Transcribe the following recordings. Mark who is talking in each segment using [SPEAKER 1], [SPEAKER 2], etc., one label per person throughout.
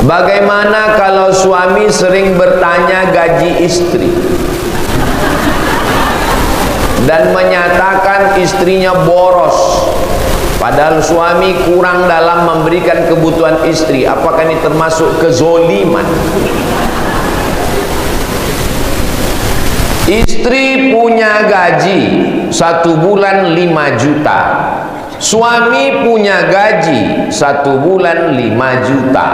[SPEAKER 1] Bagaimana kalau suami sering bertanya gaji istri dan menyatakan istrinya boros, padahal suami kurang dalam memberikan kebutuhan istri? Apakah ini termasuk kezoliman? Istri punya gaji 1 bulan 5 juta, suami punya gaji 1 bulan 5 juta.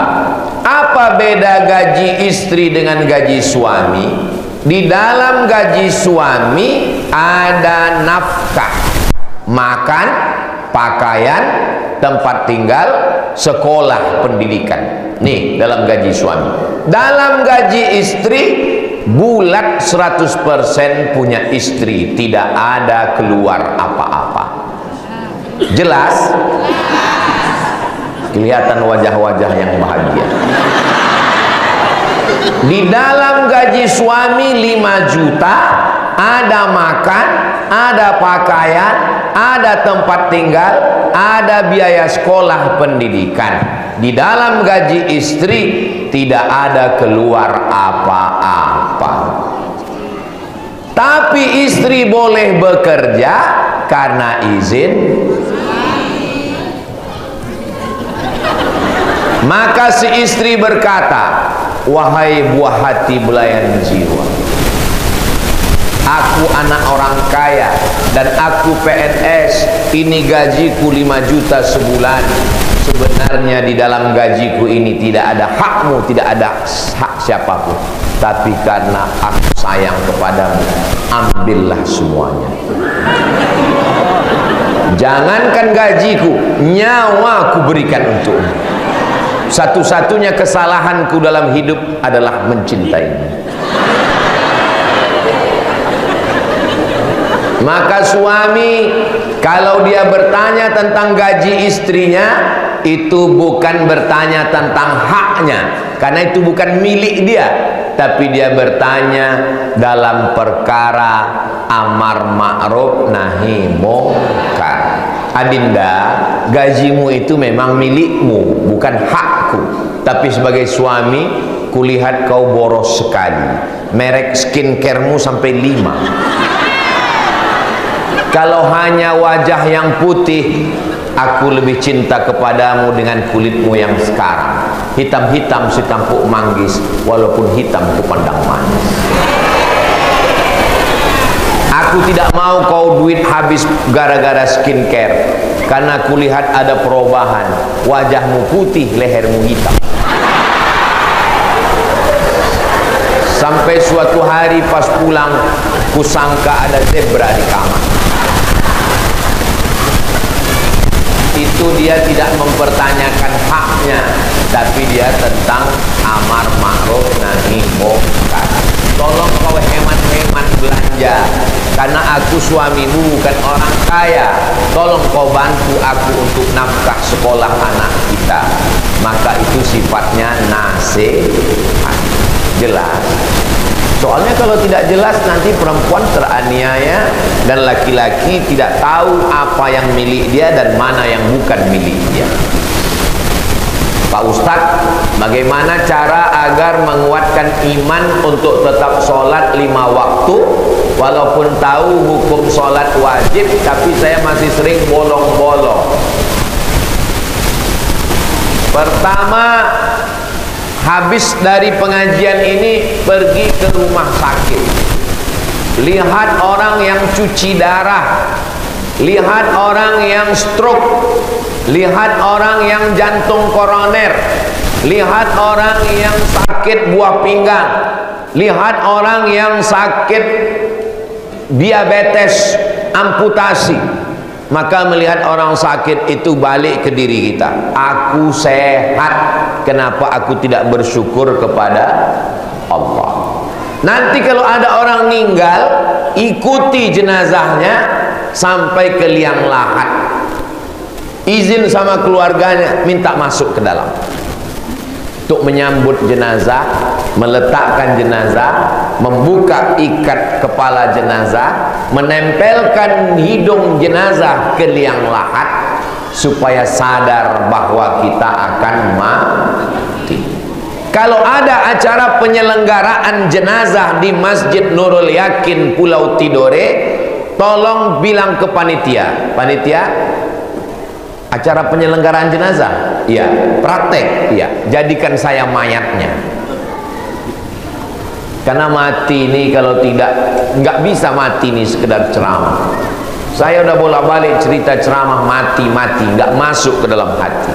[SPEAKER 1] Apa beda gaji istri dengan gaji suami? Di dalam gaji suami ada nafkah, makan, pakaian, tempat tinggal, sekolah, pendidikan. Nih dalam gaji suami. Dalam gaji istri bulat 100% punya istri, tidak ada keluar apa-apa. Jelas? Kelihatan wajah-wajah yang bahagia. Di dalam gaji suami 5 juta ada makan, ada pakaian, ada tempat tinggal, ada biaya sekolah pendidikan. Di dalam gaji istri tidak ada keluar apa-apa. Tapi istri boleh bekerja karena izin. Maka si istri berkata, wahai buah hati belayan jiwa, aku anak orang kaya dan aku PNS, ini gajiku 5 juta sebulan. Sebenarnya di dalam gajiku ini tidak ada hakmu, tidak ada hak siapapun, tapi karena aku sayang kepadamu, ambillah semuanya. Jangankan gajiku, nyawa aku berikan untukmu. Satu-satunya kesalahanku dalam hidup adalah mencintaimu. Maka suami kalau dia bertanya tentang gaji istrinya, itu bukan bertanya tentang haknya, karena itu bukan milik dia, tapi dia bertanya dalam perkara amar ma'ruf nahi munkar. Adinda, gajimu itu memang milikmu, bukan hakku. Tapi sebagai suami, kulihat kau boros sekali. Merek skincaremu sampai 5. Kalau hanya wajah yang putih, aku lebih cinta kepadamu dengan kulitmu yang sekarang. Hitam-hitam setampuk manggis, walaupun hitam kupandang manis. Aku tidak mau kau duit habis gara-gara skincare, karena kulihat ada perubahan. Wajahmu putih, lehermu hitam. Sampai suatu hari pas pulang, kusangka ada zebra di kamar. Itu dia tidak mempertanyakan haknya, tapi dia tentang amar ma'ruf nahi munkar. Tolong kau hemat-hemat belanja, karena aku suamimu bukan orang kaya. Tolong kau bantu aku untuk nafkah sekolah anak kita. Maka itu sifatnya nasihat. Jelas. Soalnya kalau tidak jelas nanti perempuan teraniaya dan laki-laki tidak tahu apa yang milik dia dan mana yang bukan milik dia. Pak Ustadz, bagaimana cara agar menguatkan iman untuk tetap sholat 5 waktu walaupun tahu hukum sholat wajib, tapi saya masih sering bolong-bolong? Pertama, habis dari pengajian ini pergi ke rumah sakit, lihat orang yang cuci darah, lihat orang yang stroke, lihat orang yang jantung koroner, lihat orang yang sakit buah pinggang, lihat orang yang sakit diabetes, amputasi. Maka melihat orang sakit itu balik ke diri kita, aku sehat, kenapa aku tidak bersyukur kepada Allah? Nanti kalau ada orang meninggal, ikuti jenazahnya sampai ke liang lahat, izin sama keluarganya, minta masuk ke dalam untuk menyambut jenazah, meletakkan jenazah, membuka ikat kepala jenazah, menempelkan hidung jenazah ke liang lahat supaya sadar bahwa kita akan mati. Kalau ada acara penyelenggaraan jenazah di Masjid Nurul Yakin Pulau Tidore, tolong bilang ke panitia. Panitia, acara penyelenggaraan jenazah? Iya. Praktek? Iya. Jadikan saya mayatnya. Karena mati ini kalau tidak, nggak bisa mati ini sekedar ceramah. Saya udah bolak-balik cerita ceramah mati-mati, nggak masuk ke dalam hati.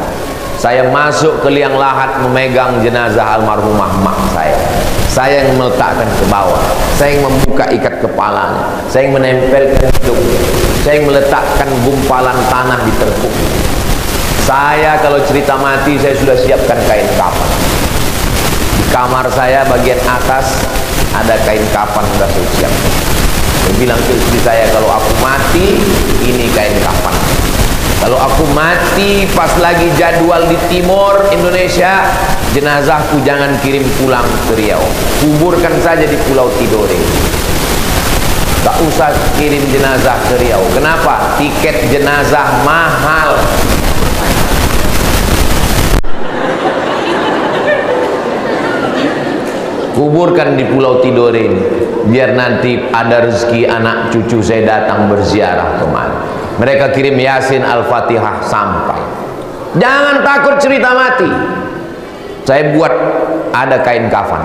[SPEAKER 1] Saya masuk ke liang lahat memegang jenazah almarhumah mak saya. Saya yang meletakkan ke bawah. Saya yang membuka ikat kepalanya. Saya yang menempelkan hidungnya. Saya yang meletakkan gumpalan tanah di terkuk. Saya kalau cerita mati, saya sudah siapkan kain kafan. Di kamar saya bagian atas ada kain kafan sudah saya siapkan. Saya bilang ke istri saya, kalau aku mati, ini kain kafan. Kalau aku mati pas lagi jadwal di timur Indonesia, jenazahku jangan kirim pulang ke Riau, kuburkan saja di Pulau Tidore. Tak usah kirim jenazah ke Riau. Kenapa? Tiket jenazah mahal. Kuburkan di Pulau Tidore ini, biar nanti ada rezeki anak cucu saya datang berziarah kemari. Mereka kirim Yasin Al-Fatihah sampai. Jangan takut cerita mati. Saya buat ada kain kafan.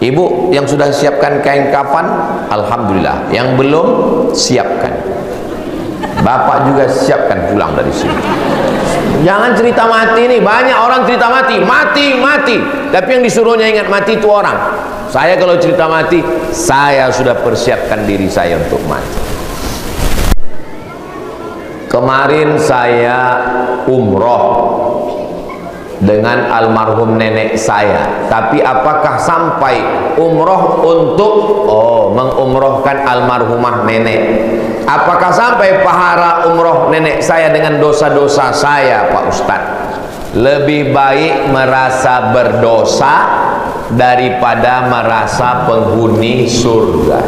[SPEAKER 1] Ibu yang sudah siapkan kain kafan, alhamdulillah. Yang belum, siapkan. Bapak juga siapkan pulang dari sini. Jangan cerita mati nih. Banyak orang cerita mati, mati. Tapi yang disuruhnya ingat mati itu orang. Saya kalau cerita mati, saya sudah persiapkan diri saya untuk mati. Kemarin saya umroh dengan almarhum nenek saya. Tapi apakah sampai umroh untuk mengumrohkan almarhumah nenek? Apakah sampai pahala umroh nenek saya dengan dosa-dosa saya, Pak Ustadz? Lebih baik merasa berdosa daripada merasa penghuni surga.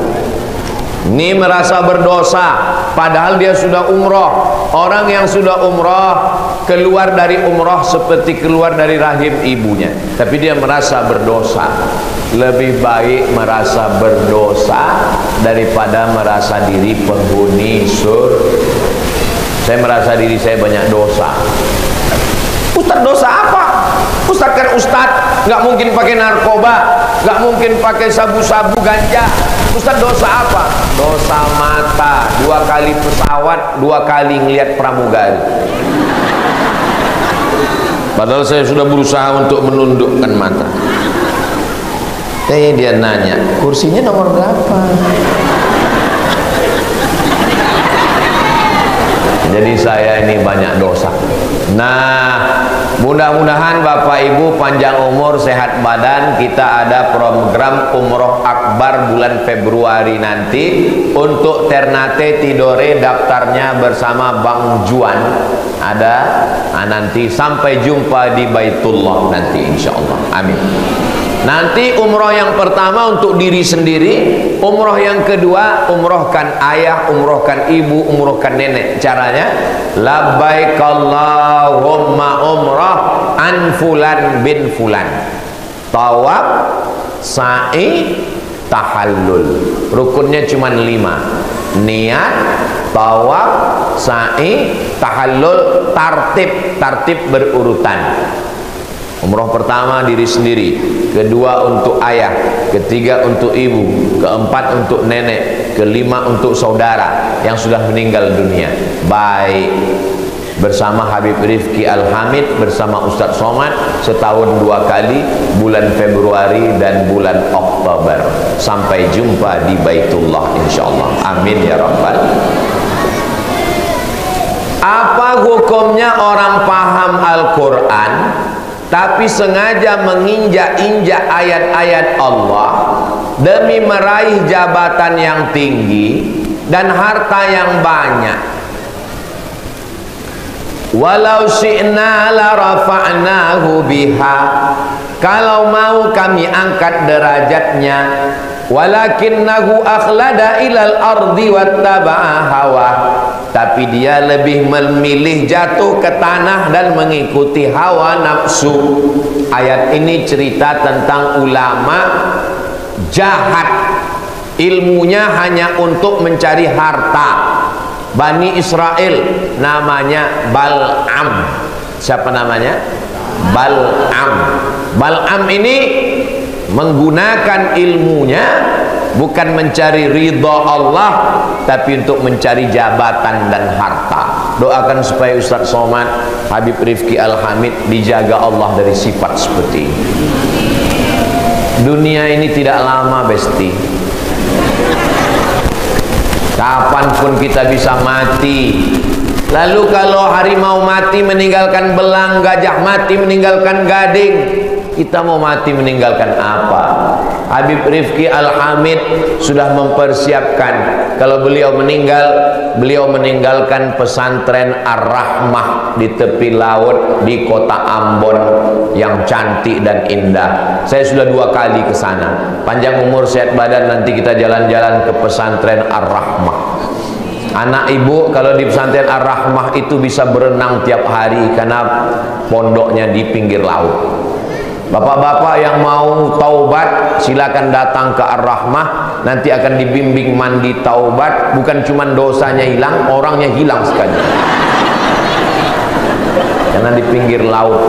[SPEAKER 1] Ini merasa berdosa padahal dia sudah umroh. Orang yang sudah umroh keluar dari umroh seperti keluar dari rahim ibunya, tapi dia merasa berdosa. Lebih baik merasa berdosa daripada merasa diri penghuni surga. Saya merasa diri saya banyak dosa. Ustaz, dosa apa? Ustaz kan ustaz, nggak mungkin pakai narkoba, nggak mungkin pakai sabu-sabu ganja. Ustaz, dosa apa? Dosa mata, 2 kali pesawat, 2 kali ngelihat pramugari. Padahal saya sudah berusaha untuk menundukkan mata. Dia nanya, kursinya nomor berapa? Jadi saya ini banyak dosa. Nah, mudah-mudahan Bapak Ibu panjang umur, sehat badan. Kita ada program Umroh Akbar bulan Februari nanti untuk Ternate Tidore. Daftarnya bersama Bang Juan ada. Nanti sampai jumpa di Baitullah nanti insyaallah. Amin. Nanti umroh yang pertama untuk diri sendiri, umroh yang kedua umrohkan ayah, umrohkan ibu, umrohkan nenek. Caranya, labbaik Allahumma umrah an fulan bin fulan. Tawaf, sa'i, tahallul. Rukunnya cuma 5. Niat, tawaf, sa'i, tahallul, tartib berurutan. Umroh pertama diri sendiri, kedua untuk ayah, ketiga untuk ibu, keempat untuk nenek, kelima untuk saudara yang sudah meninggal dunia. Baik, bersama Habib Rifki Al-Hamid, bersama Ustadz Somad, setahun 2 kali, bulan Februari dan bulan Oktober. Sampai jumpa di Baitullah insyaallah. Amin ya rabbal. Apa hukumnya orang paham Al-Quran tapi sengaja menginjak-injak ayat-ayat Allah demi meraih jabatan yang tinggi dan harta yang banyak? Walau syi'na la rafa'nahu biha, kalau mau kami angkat derajatnya, walakinnahu akhlada ilal ardi wattaba'a hawa, tapi dia lebih memilih jatuh ke tanah dan mengikuti hawa nafsu. Ayat ini cerita tentang ulama jahat, ilmunya hanya untuk mencari harta. Bani Israel namanya Bal'am. Siapa namanya? Bal'am. Bal'am ini menggunakan ilmunya bukan mencari ridha Allah, tapi untuk mencari jabatan dan harta. Doakan supaya Ustaz Somad Habib Rifki Al-Hamid dijaga Allah dari sifat seperti ini. Dunia ini tidak lama, besti. Kapanpun kita bisa mati. Lalu kalau harimau mati meninggalkan belang, gajah mati meninggalkan gading, kita mau mati meninggalkan apa? Habib Rifki Al-Hamid sudah mempersiapkan. Kalau beliau meninggal, beliau meninggalkan pesantren Ar-Rahmah di tepi laut di kota Ambon yang cantik dan indah. Saya sudah 2 kali ke sana. Panjang umur sehat badan, nanti kita jalan-jalan ke pesantren Ar-Rahmah. Anak ibu kalau di pesantren Ar-Rahmah itu bisa berenang tiap hari karena pondoknya di pinggir laut. Bapak-bapak yang mau taubat silakan datang ke Ar-Rahmah, nanti akan dibimbing mandi taubat. Bukan cuma dosanya hilang, orangnya hilang sekali karena di pinggir laut.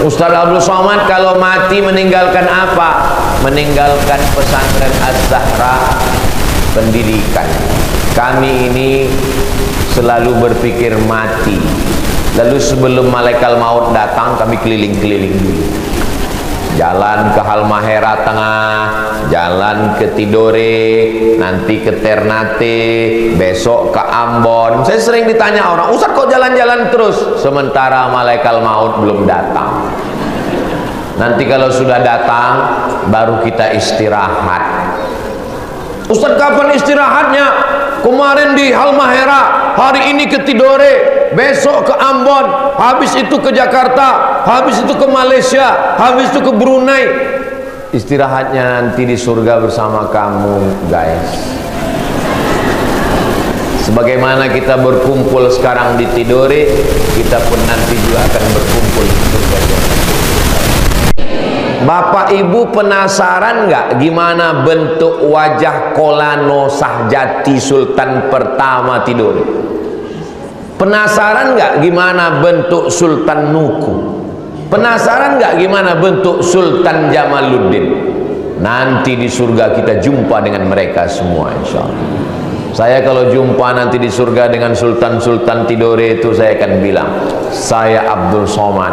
[SPEAKER 1] Ustaz Abdul Somad kalau mati meninggalkan apa? Meninggalkan pesantren Az-Zahra, pendidikan. Kami ini selalu berpikir mati, lalu sebelum malaikat maut datang kami keliling-keliling dulu. Jalan ke Halmahera Tengah, jalan ke Tidore, nanti ke Ternate, besok ke Ambon. Saya sering ditanya orang, Ustaz kok jalan-jalan terus? Sementara malaikat maut belum datang. Nanti kalau sudah datang baru kita istirahat. Ustaz kapan istirahatnya? Kemarin di Halmahera, hari ini ke Tidore, besok ke Ambon, habis itu ke Jakarta, habis itu ke Malaysia, habis itu ke Brunei. Istirahatnya nanti di surga bersama kamu, guys. Sebagaimana kita berkumpul sekarang di Tidore, kita pun nanti juga akan berkumpul di surga. Bapak Ibu penasaran nggak gimana bentuk wajah Kolano Sahjati Sultan pertama Tidore? Penasaran nggak gimana bentuk Sultan Nuku? Penasaran nggak gimana bentuk Sultan Jamaluddin? Nanti di surga kita jumpa dengan mereka semua, insya Allah. Saya kalau jumpa nanti di surga dengan Sultan-Sultan Tidore itu, saya akan bilang, saya Abdul Somad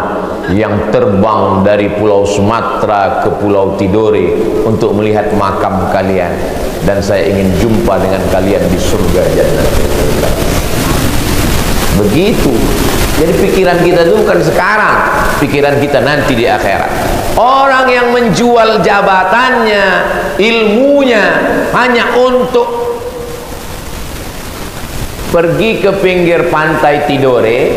[SPEAKER 1] yang terbang dari Pulau Sumatera ke Pulau Tidore untuk melihat makam kalian, dan saya ingin jumpa dengan kalian di surga jannah. Begitu. Jadi pikiran kita itu bukan sekarang, pikiran kita nanti di akhirat. Orang yang menjual jabatannya, ilmunya hanya untuk pergi ke pinggir pantai Tidore,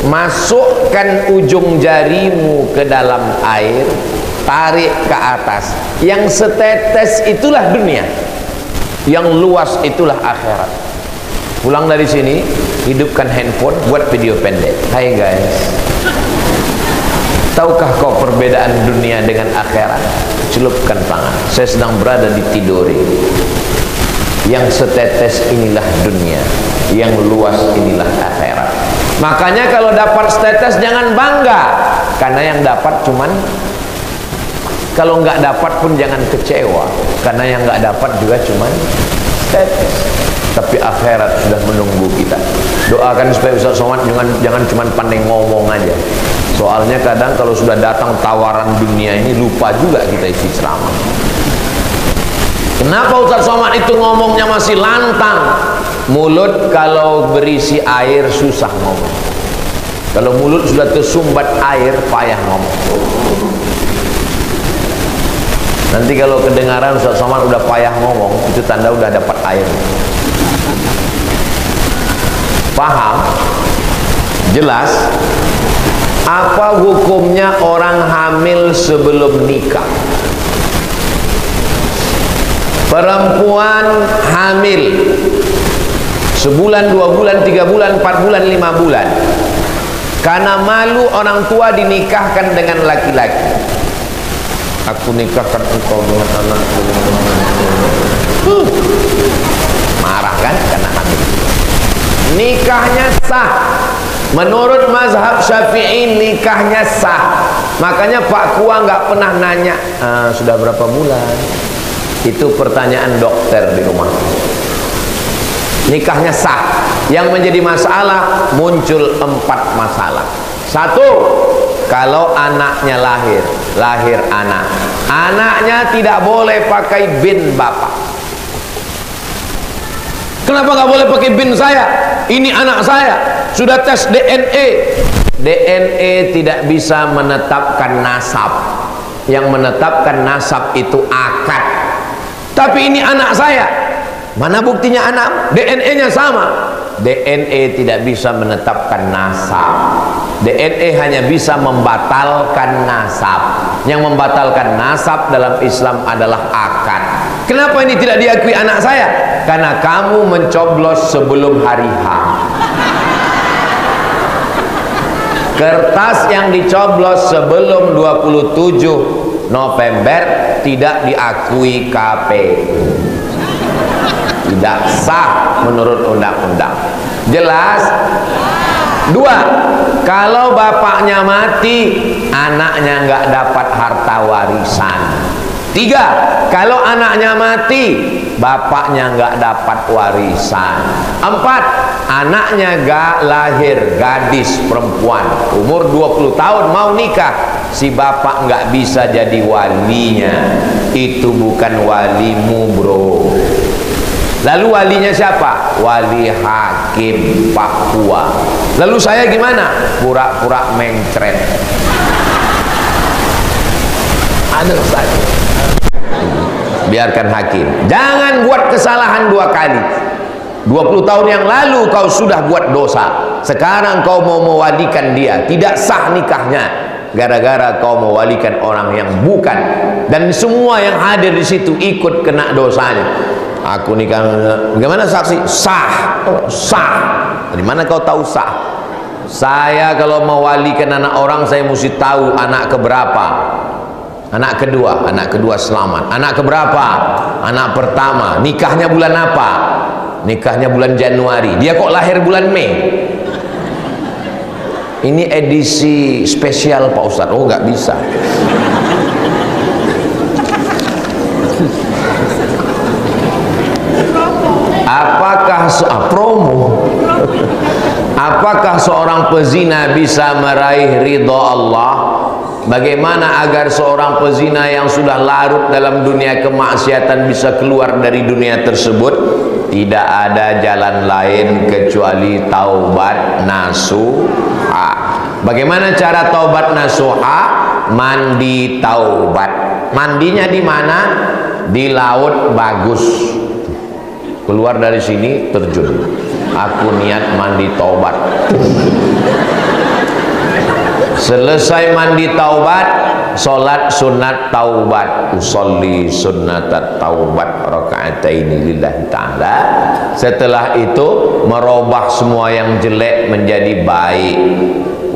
[SPEAKER 1] masukkan ujung jarimu ke dalam air, tarik ke atas. Yang setetes itulah dunia, yang luas itulah akhirat. Pulang dari sini, hidupkan handphone, buat video pendek. Hai guys, tahukah kau perbedaan dunia dengan akhirat? Celupkan tangan. Saya sedang berada di Tidore. Yang setetes inilah dunia, yang luas inilah akhirat. Makanya kalau dapat setetes jangan bangga, karena yang dapat cuman, kalau nggak dapat pun jangan kecewa, karena yang nggak dapat juga cuman setetes. Tapi akhirat sudah menunggu kita. Doakan supaya Ustaz Somad jangan cuman pandai ngomong aja. Soalnya kadang kalau sudah datang tawaran dunia ini, lupa juga kita isi ceramah. Kenapa Ustaz Somad itu ngomongnya masih lantang? Mulut kalau berisi air susah ngomong. Kalau mulut sudah tersumbat air, payah ngomong. Nanti kalau kedengaran Ustaz Somad udah payah ngomong, itu tanda udah dapat air. Paham? Jelas? Apa hukumnya orang hamil sebelum nikah? Perempuan hamil sebulan, 2 bulan, 3 bulan, 4 bulan, 5 bulan. Karena malu orang tua dinikahkan dengan laki-laki. Aku nikahkan engkau dengan anakku. Marah kan karena hati. Nikahnya sah. Menurut mazhab Syafi'i nikahnya sah. Makanya Pak Kua nggak pernah nanya sudah berapa bulan. Itu pertanyaan dokter di rumah. Nikahnya sah. Yang menjadi masalah muncul 4 masalah. 1, kalau anaknya lahir anak, anaknya tidak boleh pakai bin bapak. Kenapa nggak boleh pakai bin saya? Ini anak saya. Sudah tes DNA. DNA tidak bisa menetapkan nasab. Yang menetapkan nasab itu akad. Tapi ini anak saya. Mana buktinya anak? DNA-nya sama. DNA tidak bisa menetapkan nasab. DNA hanya bisa membatalkan nasab. Yang membatalkan nasab dalam Islam adalah akad. Kenapa ini tidak diakui anak saya? Karena kamu mencoblos sebelum hari H. Kertas yang dicoblos sebelum 27 November tidak diakui KPU. Tidak sah menurut undang-undang. Jelas? 2, kalau bapaknya mati, anaknya nggak dapat harta warisan. 3, kalau anaknya mati, bapaknya nggak dapat warisan. 4, anaknya nggak lahir, gadis perempuan umur 20 tahun mau nikah, si bapak nggak bisa jadi walinya. Itu bukan walimu, bro. Lalu walinya siapa? Wali hakim Papua. Lalu saya gimana? Pura-pura mencret. Ada saja. Biarkan hakim. Jangan buat kesalahan 2 kali. 20 tahun yang lalu kau sudah buat dosa. Sekarang kau mau mewalikan dia. Tidak sah nikahnya. Gara-gara kau mewalikan orang yang bukan. Dan semua yang hadir di situ ikut kena dosanya. Aku nikah, bagaimana saksi? Sah. Oh, sah. Dari mana kau tahu sah? Saya kalau mewalikan anak orang, saya mesti tahu anak keberapa. Anak kedua selamat. Anak keberapa? Anak pertama. Nikahnya bulan apa? Nikahnya bulan Januari. Dia kok lahir bulan Mei? Ini edisi spesial Pak Ustadz. Oh, nggak bisa. Apakah promo? Apakah seorang pezina bisa meraih ridha Allah? Bagaimana agar seorang pezina yang sudah larut dalam dunia kemaksiatan bisa keluar dari dunia tersebut? Tidak ada jalan lain kecuali taubat nasuha. Bagaimana cara taubat nasuha? Mandi taubat. Mandinya di mana? Di laut bagus. Keluar dari sini terjun. Aku niat mandi taubat. Selesai mandi taubat, sholat sunat taubat. Usolli sunnatat taubat raka'ataini lillahi ta'ala. Setelah itu merubah semua yang jelek menjadi baik.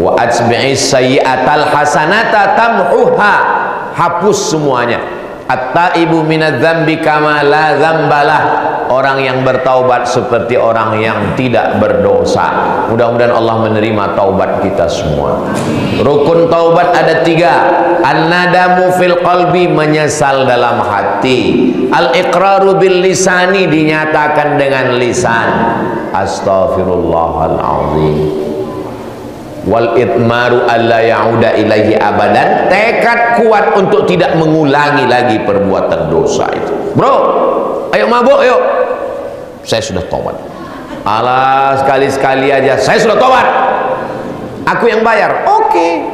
[SPEAKER 1] Wa atsbi'is sayyi'atal hasanata tamhuha. Hapus semuanya. At-taibu minadz-dzambi kama la dzambalah. Orang yang bertaubat seperti orang yang tidak berdosa. Mudah-mudahan Allah menerima taubat kita semua. Rukun taubat ada 3. An-nadamu fil qalbi, menyesal dalam hati. Al-iqraru bil lisani, dinyatakan dengan lisan. Astaghfirullahaladzim. Wal itmaru alla ya'uda ilaihi abadan, tekad kuat untuk tidak mengulangi lagi perbuatan dosa itu. Bro, ayo mabuk yuk. Saya sudah tobat. Alah, sekali-sekali aja. Saya sudah tobat. Aku yang bayar. Oke.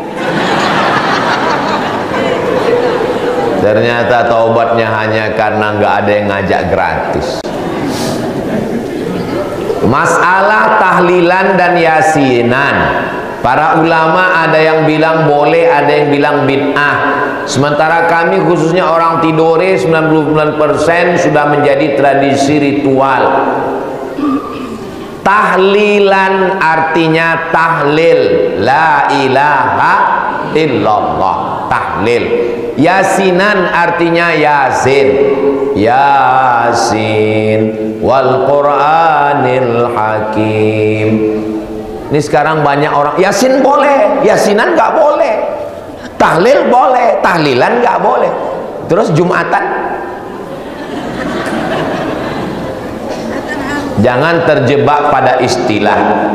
[SPEAKER 1] Ternyata taubatnya hanya karena nggak ada yang ngajak gratis. Masalah tahlilan dan yasinan. Para ulama ada yang bilang boleh, ada yang bilang bid'ah. Sementara kami khususnya orang Tidore 99% sudah menjadi tradisi ritual. Tahlilan artinya tahlil, la ilaha illallah, tahlil. Yasinan artinya yasin, yasin wal Qur'anil hakim. Ini sekarang banyak orang yasin boleh, yasinan nggak boleh, tahlil boleh, tahlilan nggak boleh. Terus Jumatan, jangan terjebak pada istilah.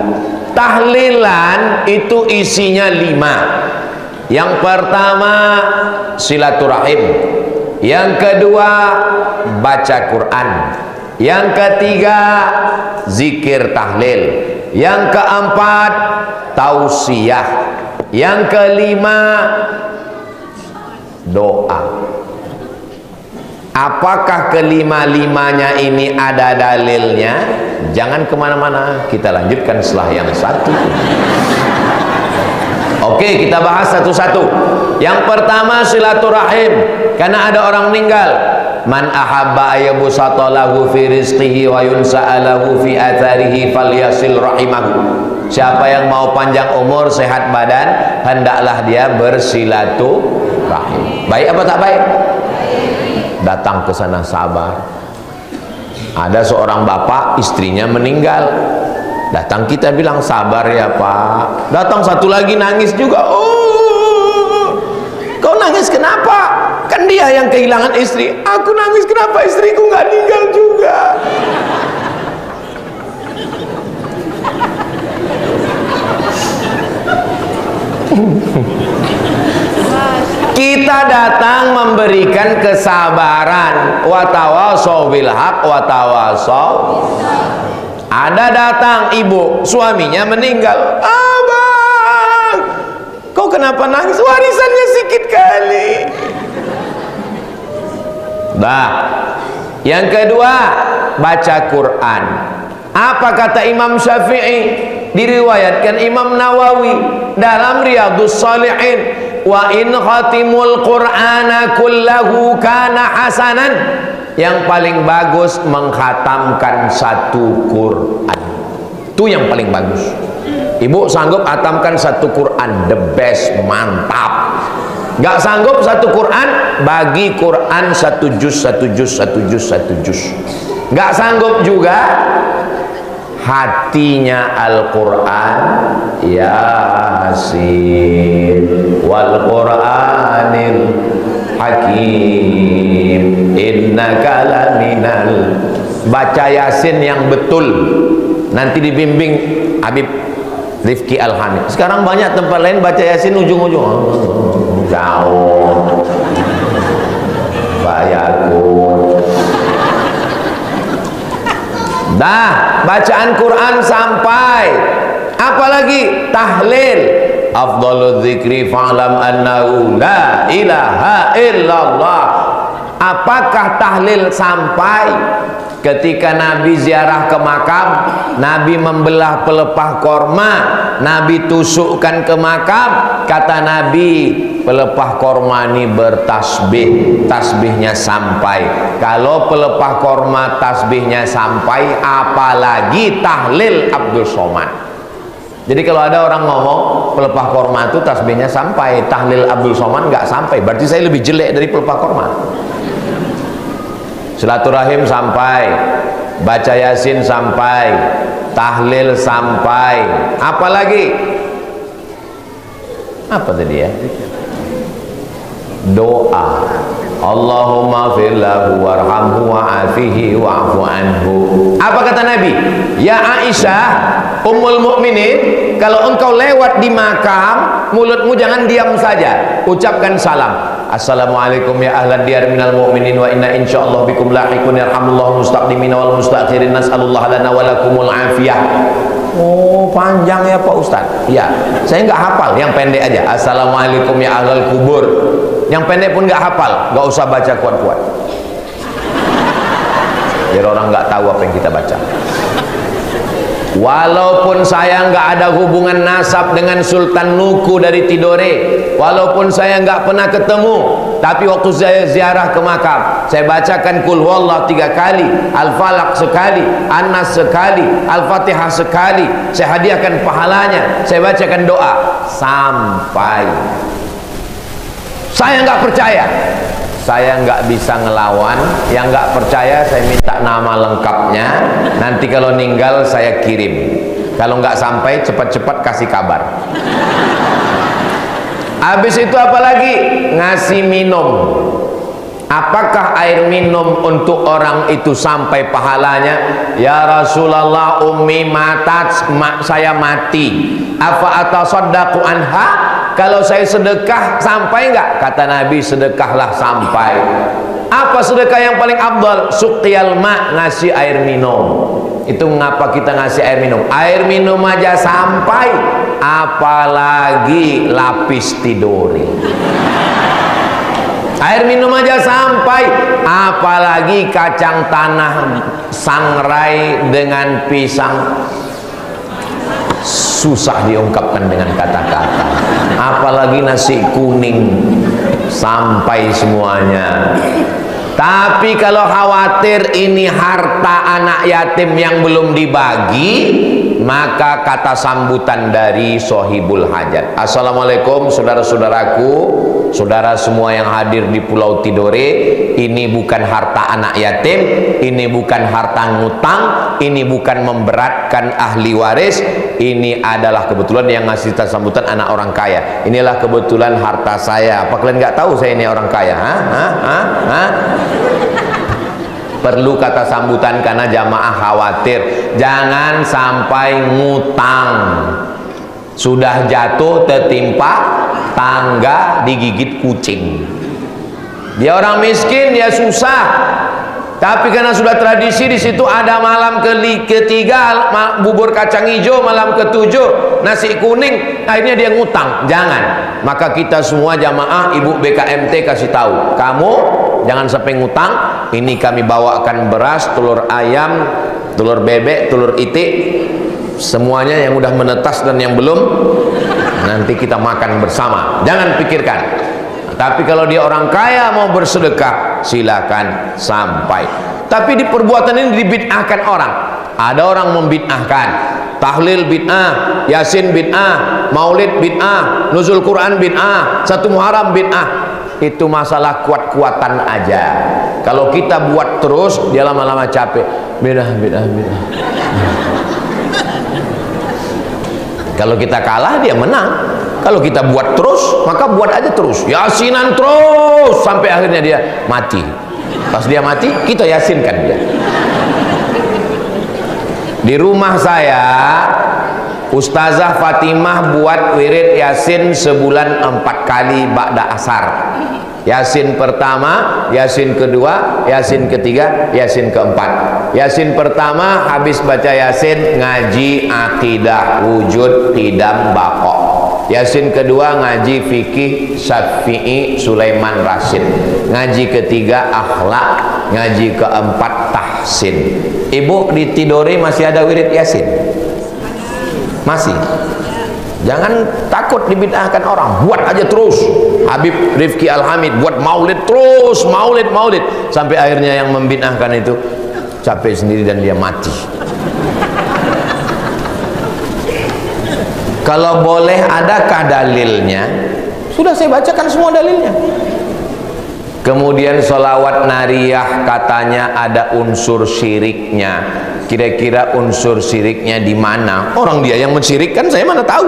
[SPEAKER 1] Tahlilan itu isinya 5. Yang pertama silaturahim, yang kedua baca Quran, yang ketiga zikir tahlil, yang keempat tausiah, yang kelima doa. Apakah kelima-limanya ini ada dalilnya? Jangan kemana-mana, kita lanjutkan setelah yang satu. Oke, kita bahas satu-satu. Yang pertama silaturahim, karena ada orang meninggal. Man ahabba ayyabusata lahu fi rizqihi wa yunsa'alahu fi atharihi falyasil rahimahu. Siapa yang mau panjang umur, sehat badan, hendaklah dia bersilaturahim. Baik apa tak baik? Datang ke sana sabar. Ada seorang bapak, istrinya meninggal. Datang kita bilang sabar ya Pak. Datang satu lagi nangis juga. Oh, kau nangis kenapa? Kan dia yang kehilangan istri. Aku nangis kenapa istriku nggak meninggal juga. Kita datang memberikan kesabaran. Wa tawasau bil haq wa tawasau. Ada datang ibu, suaminya meninggal. Abang, kau kenapa nangis? Warisannya sedikit kali. Nah, yang kedua baca Quran. Apa kata Imam Syafi'i? Diriwayatkan Imam Nawawi dalam Riyadhus Shalihin, wa in khatimul Qur'ana kullahu kana hasanan. Yang paling bagus mengkhatamkan satu Quran. Itu yang paling bagus. Ibu sanggup khatamkan satu Quran, the best, mantap. Gak sanggup satu Quran, bagi Quran satu juz. Gak sanggup juga, hatinya Al-Quran, Yasin wal Qur'anil hakim innaka laminal. Baca Yasin yang betul, nanti dibimbing Habib Rifki Al-Hamid. Sekarang banyak tempat lain baca Yasin ujung-ujung jauh bayakun. Dah, bacaan Quran sampai. Apalagi tahlil. Afdhalul dzikri fa'lam annahu la ilaha illallah. Apakah tahlil sampai? Ketika Nabi ziarah ke makam, Nabi membelah pelepah korma, Nabi tusukkan ke makam. Kata Nabi, pelepah korma ini bertasbih, tasbihnya sampai. Kalau pelepah korma tasbihnya sampai, apalagi tahlil Abdul Somad. Jadi kalau ada orang ngomong pelepah korma itu tasbihnya sampai, tahlil Abdul Somad nggak sampai, berarti saya lebih jelek dari pelepah korma. Silaturahim sampai, baca Yasin sampai, tahlil sampai. Apalagi? Apa tadi ya? Doa. Allahumma firlahu warhamhu wa'afihi wa'afu anhu. Apa kata Nabi? Ya Aisyah, Ummul Mukminin, kalau engkau lewat di makam, mulutmu jangan diam saja, ucapkan salam. Assalamualaikum ya ahlan diyar minal mu'minin wa inna insyaallah bikum lahiqun yarhamullahu mustaqdimin wal mustakhirin nas'alullah lana wa lakumul afiyah. Oh, panjang ya Pak Ustaz. Ya, saya nggak hafal, yang pendek aja. Assalamualaikum ya ahlal kubur. Yang pendek pun nggak hafal, nggak usah baca kuat-kuat. Biar orang nggak tahu apa yang kita baca. Walaupun saya nggak ada hubungan nasab dengan Sultan Nuku dari Tidore, walaupun saya nggak pernah ketemu, Tapi waktu saya ziarah ke makam, saya bacakan Qul Huwallah 3 kali, Al-Falaq sekali, An-Nas sekali, Al-Fatihah sekali. Saya hadiahkan pahalanya. Saya bacakan doa sampai saya nggak percaya. Saya nggak bisa ngelawan. Yang nggak percaya saya minta nama lengkapnya. Nanti kalau ninggal saya kirim. Kalau nggak sampai cepat-cepat kasih kabar. Habis itu apalagi? Ngasih minum. Apakah air minum untuk orang itu sampai pahalanya? Ya Rasulullah, ummi matat, mak saya mati. Apa atasaddaqu anha? Kalau saya sedekah sampai enggak? Kata Nabi, sedekahlah sampai. Apa sedekah yang paling afdal? Suqyal ma, ngasih air minum. Itu mengapa kita ngasih air minum? Air minum aja sampai, apalagi lapis tiduri. Air minum aja sampai, apalagi kacang tanah sangrai dengan pisang. Susah diungkapkan dengan kata-kata. Apalagi nasi kuning, sampai semuanya. Tapi kalau khawatir ini harta anak yatim yang belum dibagi, maka kata sambutan dari Sohibul Hajat. Assalamualaikum saudara-saudaraku, saudara semua yang hadir di Pulau Tidore. Ini bukan harta anak yatim, ini bukan harta ngutang, ini bukan memberatkan ahli waris. Ini adalah kebetulan yang ngasih sambutan anak orang kaya. Inilah kebetulan harta saya. Apa kalian nggak tahu saya ini orang kaya? Perlu kata sambutan karena jamaah khawatir jangan sampai ngutang. Sudah jatuh tertimpa tangga, digigit kucing. Dia orang miskin, dia susah. Tapi karena sudah tradisi di situ ada malam ketiga bubur kacang hijau, malam ketujuh nasi kuning, akhirnya dia ngutang. Jangan. Maka kita semua jamaah, ibu BKMT kasih tahu, kamu jangan sampai ngutang. Ini kami bawakan beras, telur ayam, telur bebek, telur itik, semuanya yang udah menetas dan yang belum, nanti kita makan bersama. Jangan pikirkan. Tapi kalau dia orang kaya mau bersedekah, silakan sampai. Tapi di perbuatan ini dibid'ahkan orang. Ada orang membid'ahkan. Tahlil bid'ah, Yasin bid'ah, Maulid bid'ah, Nuzul Quran bid'ah, 1 Muharram bid'ah. Itu masalah kuat-kuatan aja. Kalau kita buat terus, dia lama-lama capek. Bid'ah. Kalau kita kalah, dia menang. Kalau kita buat terus, maka buat aja terus. Yasinan terus sampai akhirnya dia mati. Pas dia mati, kita yasinkan dia. Di rumah saya, Ustazah Fatimah buat wirid Yasin sebulan 4 kali ba'da asar. Yasin pertama, Yasin kedua, Yasin ketiga, Yasin keempat. Yasin pertama habis baca Yasin, ngaji akidah wujud qidam baqa. Yasin kedua ngaji fikih Syafi'i Sulaiman Rasyid. Ngaji ketiga akhlak, ngaji keempat tahsin. Ibu di Tidore masih ada wirid Yasin? Masih. Jangan takut dibid'ahkan orang, buat aja terus. Habib Rifki Al-Hamid buat maulid terus, maulid sampai akhirnya yang membid'ahkan itu capek sendiri dan dia mati. Kalau boleh, adakah dalilnya? Sudah saya bacakan semua dalilnya. Kemudian sholawat nariyah katanya ada unsur syiriknya. Kira-kira unsur syiriknya di mana? Orang dia yang mensyirikkan, saya mana tahu.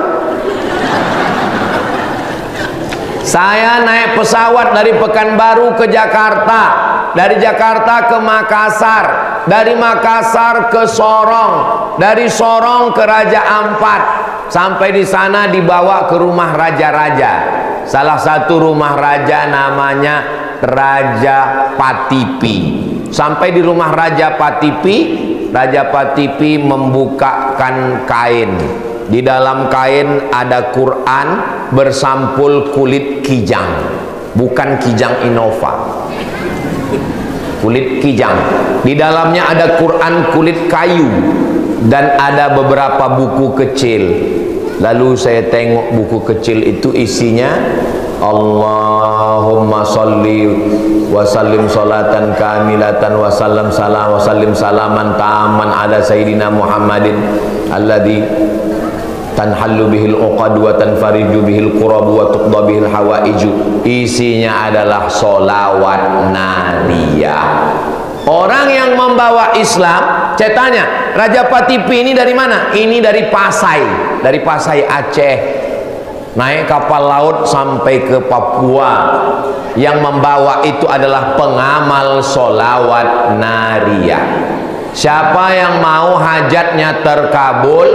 [SPEAKER 1] Saya naik pesawat dari Pekanbaru ke Jakarta, dari Jakarta ke Makassar, dari Makassar ke Sorong, dari Sorong ke Raja Ampat. Sampai di sana dibawa ke rumah raja-raja. Salah satu rumah raja namanya Raja Patipi. Sampai di rumah Raja Patipi, Raja Patipi membukakan kain. Di dalam kain ada Quran bersampul kulit kijang, bukan kijang Innova. Kulit kijang. Di dalamnya ada Quran kulit kayu dan ada beberapa buku kecil. Lalu saya tengok buku kecil itu isinya Allahumma salli wa sallim salatan kamilatan wa sallim salaman taman ala sayyidina Muhammadin alladhi tanhallu bihil uqad wa tanfariju bihil qurab wa tuqda bihil hawaiju. Isinya adalah solawat nariyah. Orang yang membawa Islam, saya tanya, Raja Patipi ini dari mana? Ini dari Pasai Aceh, naik kapal laut sampai ke Papua. Yang membawa itu adalah pengamal solawat nariyah. Siapa yang mau hajatnya terkabul,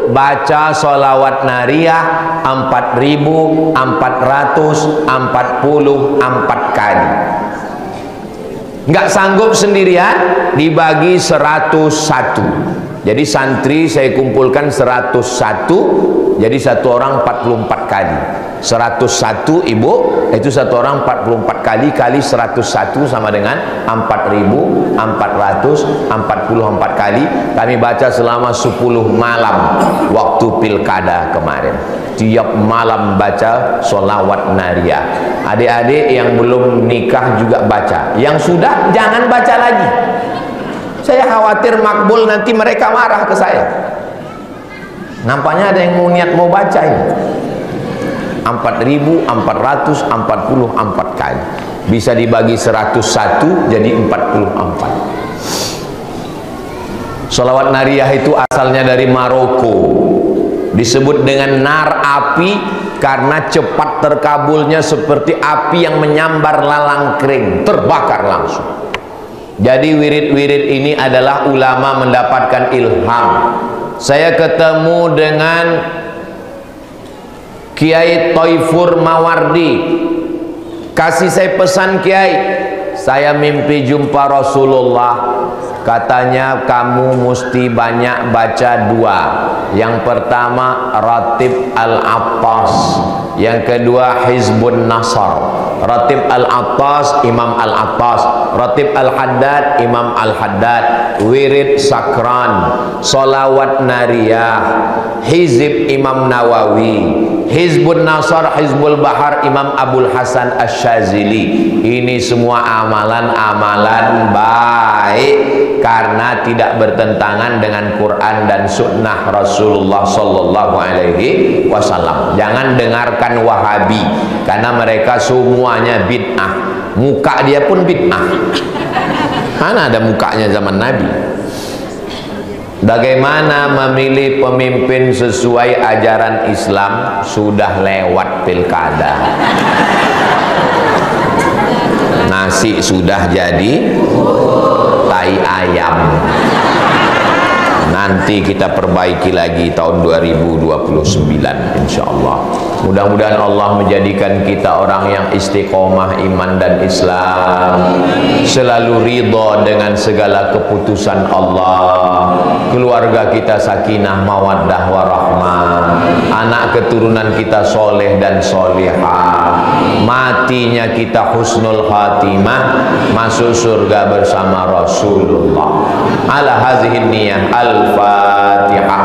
[SPEAKER 1] baca solawat nariyah 4.444 kali. Nggak sanggup sendirian, dibagi 101. Jadi santri saya kumpulkan 101, jadi satu orang 44 kali. 101 ibu, itu satu orang 44 kali, kali 101 sama dengan 4.444 kali. Kami baca selama 10 malam waktu pilkada kemarin. Tiap malam baca solawat nariyah. Adik-adik yang belum nikah juga baca, yang sudah jangan baca lagi. Saya khawatir makbul, nanti mereka marah ke saya. Nampaknya ada yang mau niat mau baca ini. 4.444 kali, bisa dibagi 101 jadi 44. Sholawat nariyah itu asalnya dari Maroko, disebut dengan nar api karena cepat terkabulnya seperti api yang menyambar lalang kering, terbakar langsung. Jadi wirid-wirid ini adalah ulama mendapatkan ilham. Saya ketemu dengan Kiai Toifur Mawardi, kasih saya pesan, Kiai, saya mimpi jumpa Rasulullah, katanya kamu mesti banyak baca dua. Yang pertama Ratib Al-Attas, yang kedua Hizbun Nasr. Ratib Al-Attas Imam Al-Attas, Ratib Al-Haddad Imam Al-Haddad, wirid sakran, solawat nariyah, hizib Imam Nawawi, Hizbun Nasr, Hizbul Bahar Imam Abul Hasan Asy-Syadzili. Ini semua amalan-amalan baik karena tidak bertentangan dengan Quran dan sunnah Rasulullah Sallallahu Alaihi Wasallam. Jangan dengarkan Wahabi karena mereka semuanya bid'ah. Muka dia pun bid'ah. Mana ada mukanya zaman Nabi? Bagaimana memilih pemimpin sesuai ajaran Islam? Sudah lewat pilkada, nasi sudah jadi tai ayam. Nanti kita perbaiki lagi tahun 2029 insyaallah. Mudah-mudahan Allah menjadikan kita orang yang istiqomah iman dan Islam, selalu ridha dengan segala keputusan Allah, keluarga kita sakinah mawaddah warahmah, anak keturunan kita soleh dan solihah, matinya kita husnul khatimah, masuk surga bersama Rasulullah. Ala hazihin niyah. Al-Fatihah.